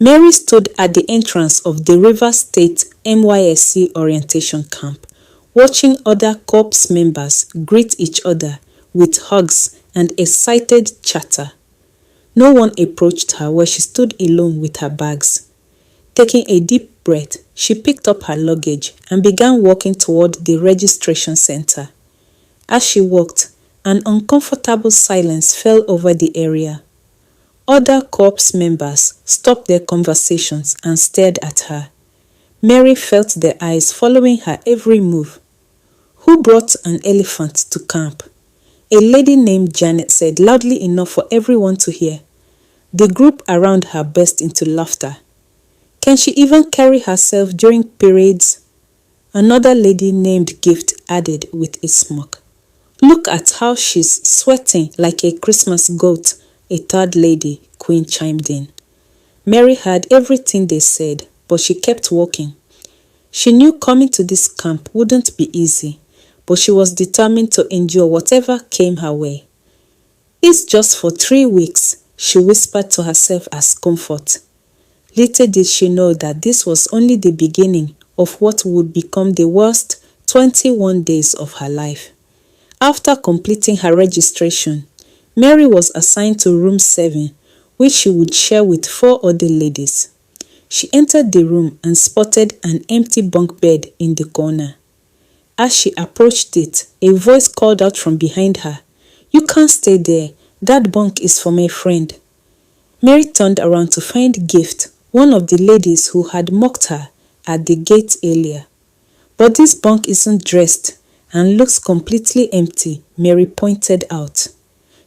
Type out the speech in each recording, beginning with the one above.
Mary stood at the entrance of the Rivers State NYSC orientation camp, watching other corps members greet each other with hugs and excited chatter. No one approached her where she stood alone with her bags. Taking a deep breath, she picked up her luggage and began walking toward the registration center. As she walked, an uncomfortable silence fell over the area. Other corps members stopped their conversations and stared at her. Mary felt their eyes following her every move. "Who brought an elephant to camp?" a lady named Janet said loudly enough for everyone to hear. The group around her burst into laughter. "Can she even carry herself during parades?" Another lady named Gift added with a smirk. "Look at how she's sweating like a Christmas goat," a third lady, Queen, chimed in. Mary heard everything they said, but she kept walking. She knew coming to this camp wouldn't be easy, but she was determined to endure whatever came her way. "It's just for 3 weeks," she whispered to herself as comfort. Little did she know that this was only the beginning of what would become the worst 21 days of her life. After completing her registration, Mary was assigned to room 7, which she would share with 4 other ladies. She entered the room and spotted an empty bunk bed in the corner. As she approached it, a voice called out from behind her, "You can't stay there. That bunk is for my friend." Mary turned around to find Gift, one of the ladies who had mocked her at the gate earlier. "But this bunk isn't dressed and looks completely empty," Mary pointed out.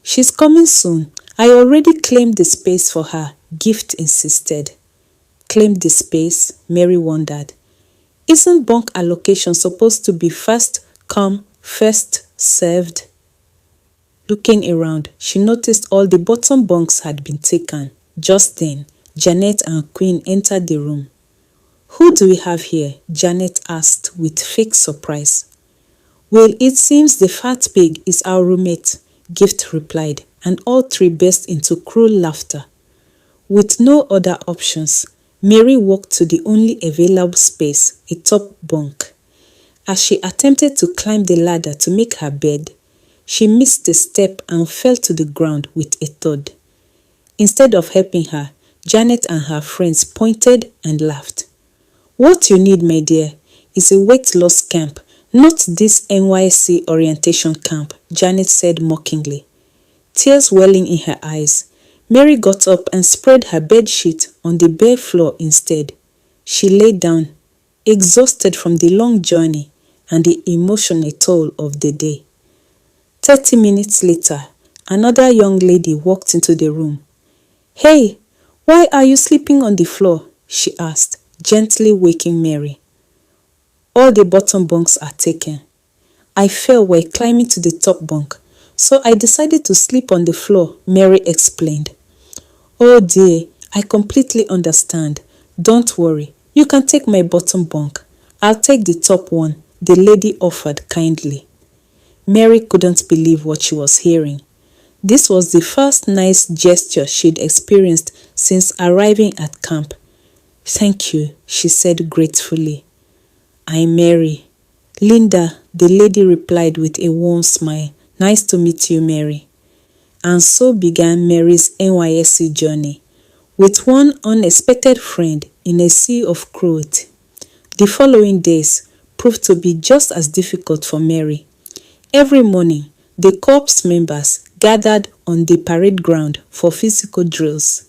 "She's coming soon. I already claimed the space for her," Gift insisted. Claimed the space? Mary wondered. Isn't bunk allocation supposed to be first come, first served? Looking around, she noticed all the bottom bunks had been taken. Just then, Janet and Queen entered the room. "Who do we have here?" Janet asked with fake surprise. "Well, it seems the fat pig is our roommate," Gift replied, and all 3 burst into cruel laughter. With no other options, Mary walked to the only available space, a top bunk. As she attempted to climb the ladder to make her bed, she missed a step and fell to the ground with a thud. Instead of helping her, Janet and her friends pointed and laughed. "What you need, my dear, is a weight loss camp, not this NYSC orientation camp," Janet said mockingly. Tears welling in her eyes, Mary got up and spread her bedsheet on the bare floor instead. She lay down, exhausted from the long journey and the emotional toll of the day. 30 minutes later, another young lady walked into the room. "Hey, why are you sleeping on the floor?" she asked, gently waking Mary. "All the bottom bunks are taken. I fell while climbing to the top bunk, so I decided to sleep on the floor," Mary explained. "Oh dear, I completely understand. Don't worry, you can take my bottom bunk. I'll take the top one," the lady offered kindly. Mary couldn't believe what she was hearing. This was the first nice gesture she'd experienced since arriving at camp. "Thank you," she said gratefully. "I'm Mary." "Linda," the lady replied with a warm smile. "Nice to meet you, Mary." And so began Mary's NYSC journey, with one unexpected friend in a sea of cruelty. The following days proved to be just as difficult for Mary. Every morning, the corps members gathered on the parade ground for physical drills.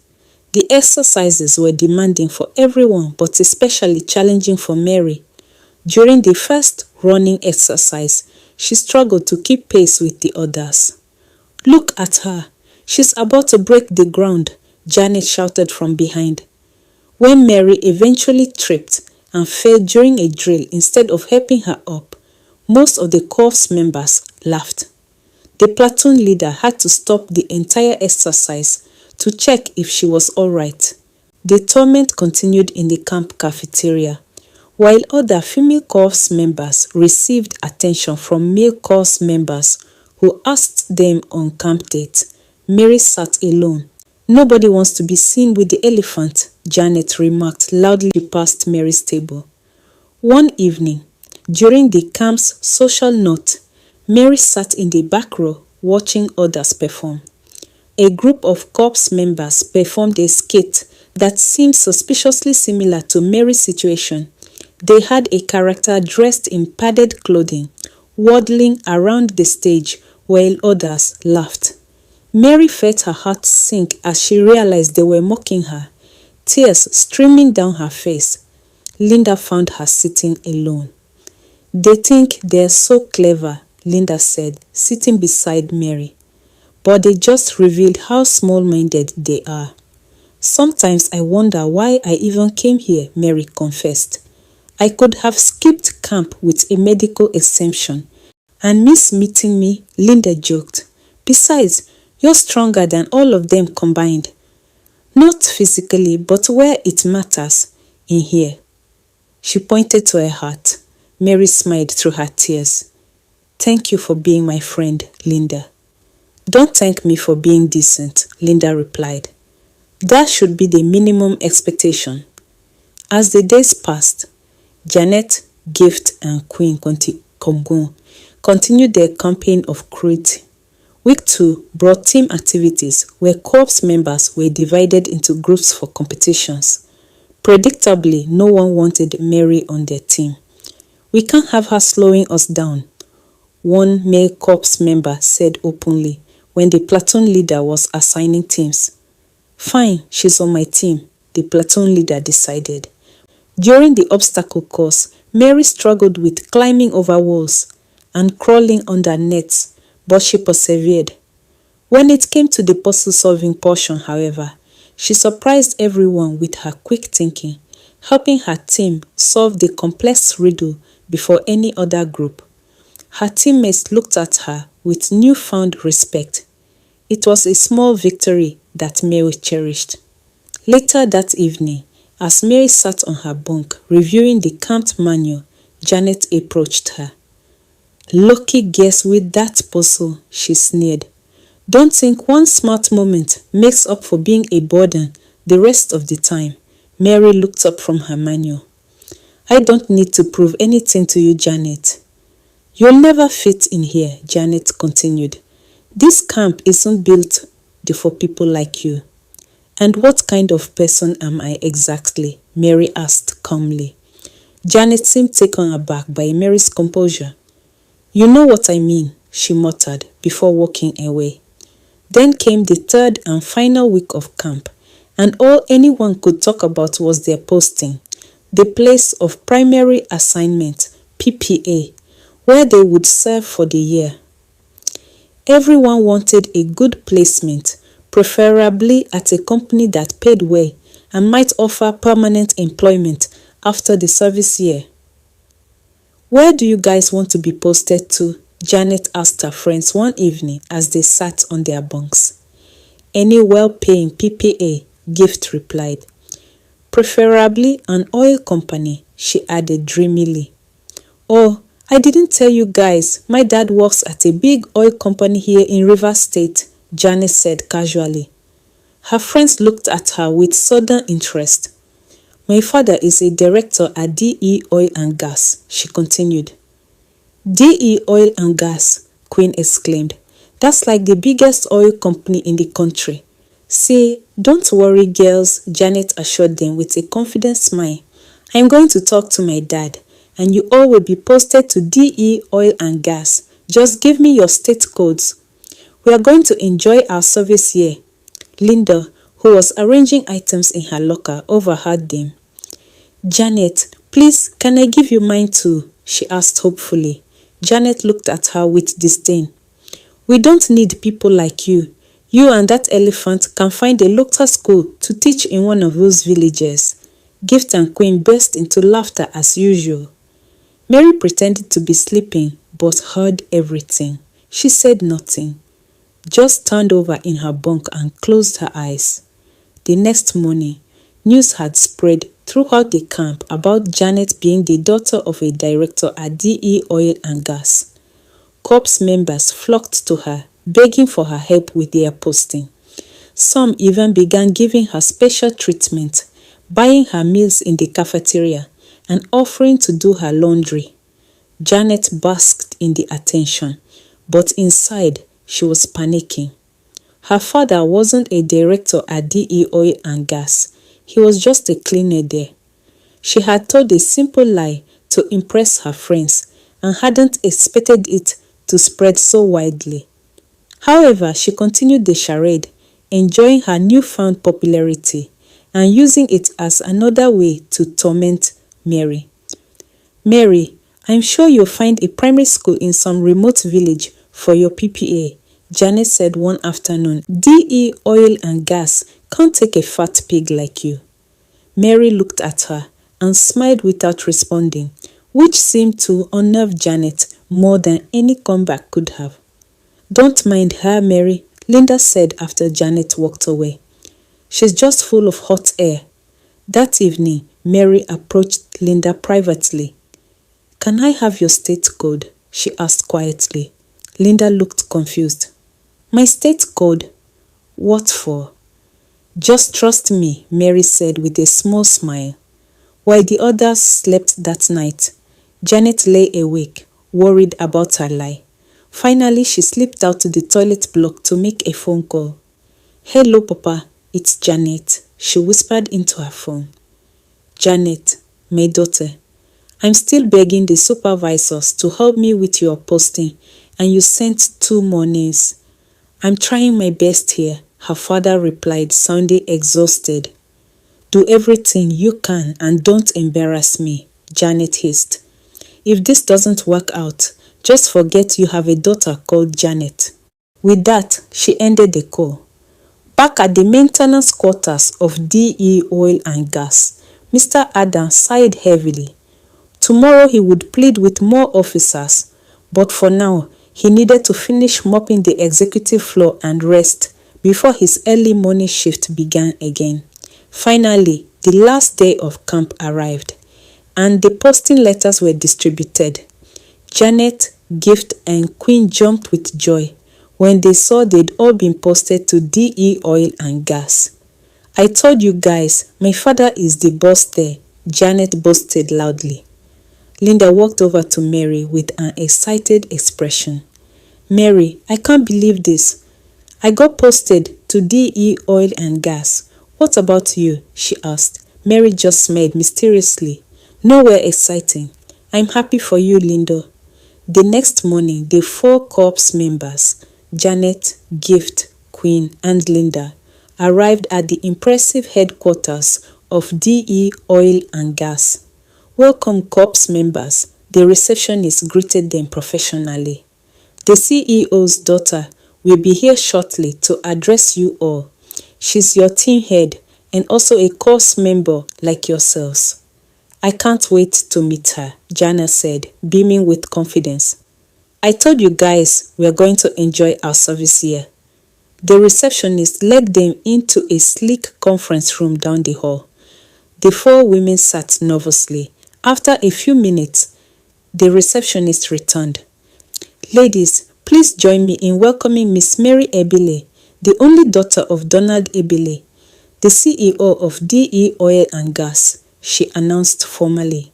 The exercises were demanding for everyone, but especially challenging for Mary. During the first running exercise, she struggled to keep pace with the others. "Look at her. She's about to break the ground," Janet shouted from behind. When Mary eventually tripped and fell during a drill instead of helping her up, most of the corps members laughed. The platoon leader had to stop the entire exercise to check if she was all right. The torment continued in the camp cafeteria. While other female corps members received attention from male corps members who asked them on camp dates, Mary sat alone. "Nobody wants to be seen with the elephant," Janet remarked loudly past Mary's table. One evening, during the camp's social note, Mary sat in the back row watching others perform. A group of corps members performed a skit that seemed suspiciously similar to Mary's situation. They had a character dressed in padded clothing, waddling around the stage while others laughed. Mary felt her heart sink as she realized they were mocking her, tears streaming down her face. Linda found her sitting alone. "They think they're so clever," Linda said, sitting beside Mary. "But they just revealed how small-minded they are." "Sometimes I wonder why I even came here," Mary confessed. "I could have skipped camp with a medical exemption and miss meeting me," Linda joked. "Besides, you're stronger than all of them combined. Not physically, but where it matters, in here." She pointed to her heart. Mary smiled through her tears. "Thank you for being my friend, Linda." "Don't thank me for being decent," Linda replied. "That should be the minimum expectation." As the days passed, Janet, Gift, and Queen continued their campaign of cruelty. Week 2 brought team activities where corps members were divided into groups for competitions. Predictably, no one wanted Mary on their team. "We can't have her slowing us down," one male corps member said openly when the platoon leader was assigning teams. "Fine, she's on my team," the platoon leader decided. During the obstacle course, Mary struggled with climbing over walls and crawling under nets, but she persevered. When it came to the puzzle-solving portion, however, she surprised everyone with her quick thinking, helping her team solve the complex riddle before any other group. Her teammates looked at her with newfound respect. It was a small victory that Mary cherished. Later that evening, as Mary sat on her bunk reviewing the camp manual, Janet approached her. "Lucky guess with that puzzle," she sneered. "Don't think one smart moment makes up for being a burden the rest of the time." Mary looked up from her manual. "I don't need to prove anything to you, Janet." "You'll never fit in here," Janet continued. "This camp isn't built for people like you." "And what kind of person am I exactly?" Mary asked calmly. Janet seemed taken aback by Mary's composure. "You know what I mean," she muttered before walking away. Then came the third and final week of camp, and all anyone could talk about was their posting, the place of primary assignment, PPA, where they would serve for the year. Everyone wanted a good placement, preferably at a company that paid well and might offer permanent employment after the service year. "Where do you guys want to be posted to?" Janet asked her friends one evening as they sat on their bunks. "Any well-paying PPA," Gift replied. "Preferably an oil company," she added dreamily. "Oh, I didn't tell you guys, my dad works at a big oil company here in Rivers State," Janet said casually. Her friends looked at her with sudden interest. "My father is a director at DE Oil and Gas," she continued. "DE Oil and Gas," Queen exclaimed. "That's like the biggest oil company in the country." "See, don't worry, girls," Janet assured them with a confident smile. "I'm going to talk to my dad, and you all will be posted to DE Oil and Gas. Just give me your state codes. We are going to enjoy our service year." Linda, who was arranging items in her locker, overheard them. "Janet, please, can I give you mine too?" she asked hopefully. Janet looked at her with disdain. "We don't need people like you. You and that elephant can find a local school to teach in one of those villages." Gift and Queen burst into laughter as usual. Mary pretended to be sleeping but heard everything. She said nothing, just turned over in her bunk and closed her eyes. The next morning, news had spread throughout the camp about Janet being the daughter of a director at DE Oil and Gas. Corps members flocked to her, begging for her help with their posting. Some even began giving her special treatment, buying her meals in the cafeteria, and offering to do her laundry. Janet basked in the attention, but inside she was panicking. Her father wasn't a director at DE Oil and Gas. He was just a cleaner there. She had told a simple lie to impress her friends and hadn't expected it to spread so widely. However, she continued the charade, enjoying her newfound popularity and using it as another way to torment Mary. "Mary, I'm sure you'll find a primary school in some remote village for your PPA," Janet said one afternoon. "DE Oil and Gas can't take a fat pig like you." Mary looked at her and smiled without responding, which seemed to unnerve Janet more than any comeback could have. "Don't mind her, Mary," Linda said after Janet walked away. "She's just full of hot air." That evening, Mary approached Linda privately. "Can I have your state code?" she asked quietly. Linda looked confused. "My state code? What for?" "Just trust me," Mary said with a small smile. While the others slept that night, Janet lay awake, worried about her lie. Finally, she slipped out to the toilet block to make a phone call. "Hello, Papa, it's Janet," she whispered into her phone. "Janet, my daughter, I'm still begging the supervisors to help me with your posting, and you sent 2 more names. I'm trying my best here," her father replied, sounding exhausted. "Do everything you can and don't embarrass me," Janet hissed. "If this doesn't work out, just forget you have a daughter called Janet." With that, she ended the call. Back at the maintenance quarters of DE Oil and Gas, Mr. Adams sighed heavily. Tomorrow he would plead with more officers, but for now, he needed to finish mopping the executive floor and rest before his early morning shift began again. Finally, the last day of camp arrived, and the posting letters were distributed. Janet, Gift, and Queen jumped with joy when they saw they'd all been posted to DE Oil and Gas. "I told you guys, my father is the boss there," Janet boasted loudly. Linda walked over to Mary with an excited expression. "Mary, I can't believe this. I got posted to DE Oil and Gas. What about you?" she asked. Mary just smiled mysteriously. "Nowhere exciting. I'm happy for you, Linda." The next morning, the 4 corps members, Janet, Gift, Queen, and Linda, arrived at the impressive headquarters of DE Oil and Gas. "Welcome, corps members," the receptionist greeted them professionally. "The CEO's daughter will be here shortly to address you all. She's your team head and also a corps member like yourselves." "I can't wait to meet her," Jana said, beaming with confidence. "I told you guys we're going to enjoy our service here." The receptionist led them into a sleek conference room down the hall. The 4 women sat nervously. After a few minutes, the receptionist returned. "Ladies, please join me in welcoming Miss Mary Ebele, the only daughter of Donald Ebele, the CEO of DE Oil and Gas," she announced formally.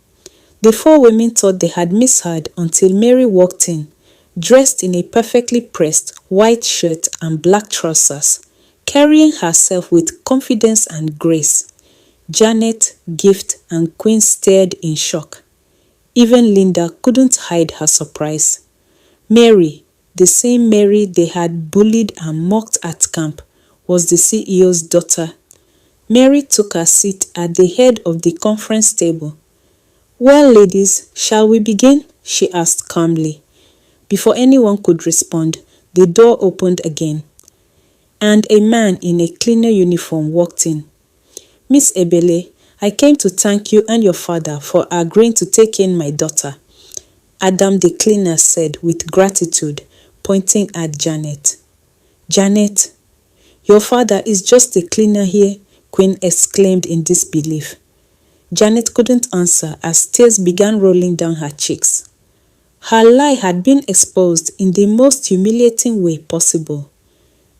The 4 women thought they had misheard until Mary walked in, dressed in a perfectly pressed white shirt and black trousers, carrying herself with confidence and grace. Janet, Gift, and Queen stared in shock. Even Linda couldn't hide her surprise. Mary, the same Mary they had bullied and mocked at camp, was the CEO's daughter. Mary took her seat at the head of the conference table. "Well, ladies, shall we begin?" she asked calmly. Before anyone could respond, the door opened again, and a man in a cleaner uniform walked in. "Miss Ebele, I came to thank you and your father for agreeing to take in my daughter," Adam the cleaner said with gratitude, pointing at Janet. "Janet, your father is just a cleaner here," Queen exclaimed in disbelief. Janet couldn't answer as tears began rolling down her cheeks. Her lie had been exposed in the most humiliating way possible.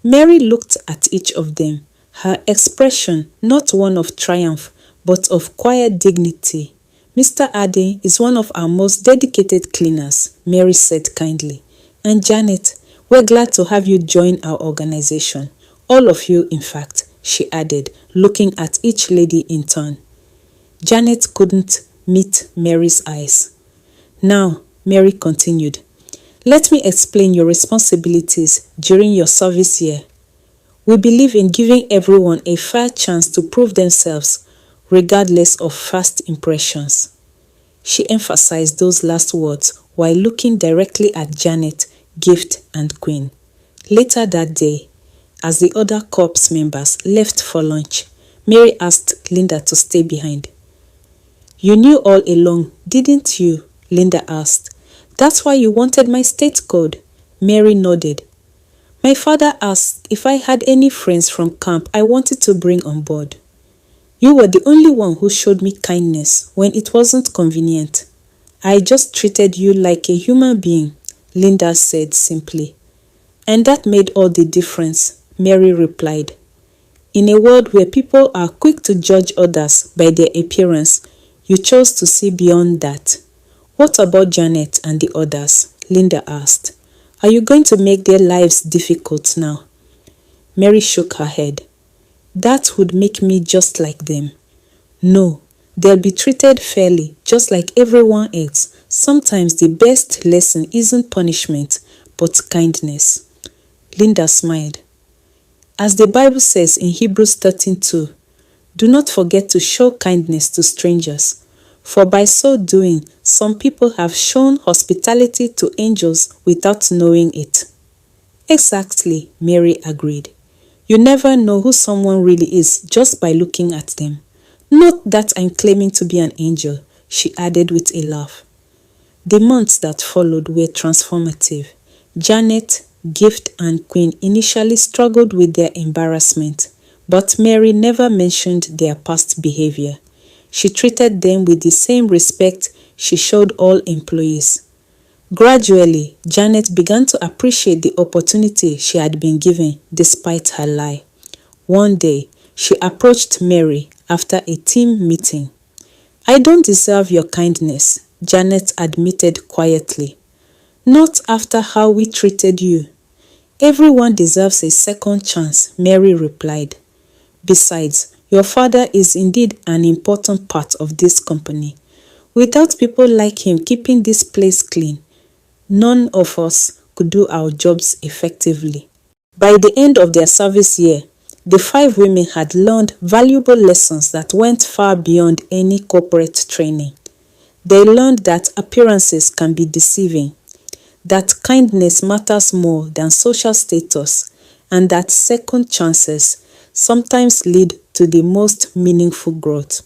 Mary looked at each of them, her expression not one of triumph, but of quiet dignity. Mr. Ade is one of our most dedicated cleaners, Mary said kindly. And Janet, we're glad to have you join our organization. All of you, in fact, she added, looking at each lady in turn. Janet couldn't meet Mary's eyes. Now, Mary continued, let me explain your responsibilities during your service year. We believe in giving everyone a fair chance to prove themselves, regardless of first impressions. She emphasized those last words while looking directly at Janet, Gift, and Queen. Later that day, as the other corps members left for lunch, Mary asked Linda to stay behind. You knew all along, didn't you? Linda asked. That's why you wanted my state code? Mary nodded. My father asked if I had any friends from camp I wanted to bring on board. You were the only one who showed me kindness when it wasn't convenient. I just treated you like a human being, Linda said simply. And that made all the difference, Mary replied. In a world where people are quick to judge others by their appearance, you chose to see beyond that. What about Janet and the others? Linda asked. Are you going to make their lives difficult now? Mary shook her head. That would make me just like them. No, they'll be treated fairly, just like everyone else. Sometimes the best lesson isn't punishment, but kindness. Linda smiled. As the Bible says in Hebrews 13:2, do not forget to show kindness to strangers, for by so doing, some people have shown hospitality to angels without knowing it. Exactly, Mary agreed. You never know who someone really is just by looking at them. Not that I'm claiming to be an angel, she added with a laugh. The months that followed were transformative. Janet, Gift, and Queen initially struggled with their embarrassment, but Mary never mentioned their past behavior. She treated them with the same respect she showed all employees. Gradually, Janet began to appreciate the opportunity she had been given despite her lie. One day, she approached Mary after a team meeting. I don't deserve your kindness, Janet admitted quietly. Not after how we treated you. Everyone deserves a second chance, Mary replied. Besides, your father is indeed an important part of this company. Without people like him keeping this place clean, none of us could do our jobs effectively. By the end of their service year, the 5 women had learned valuable lessons that went far beyond any corporate training. They learned that appearances can be deceiving, that kindness matters more than social status, and that second chances sometimes lead to the most meaningful growth.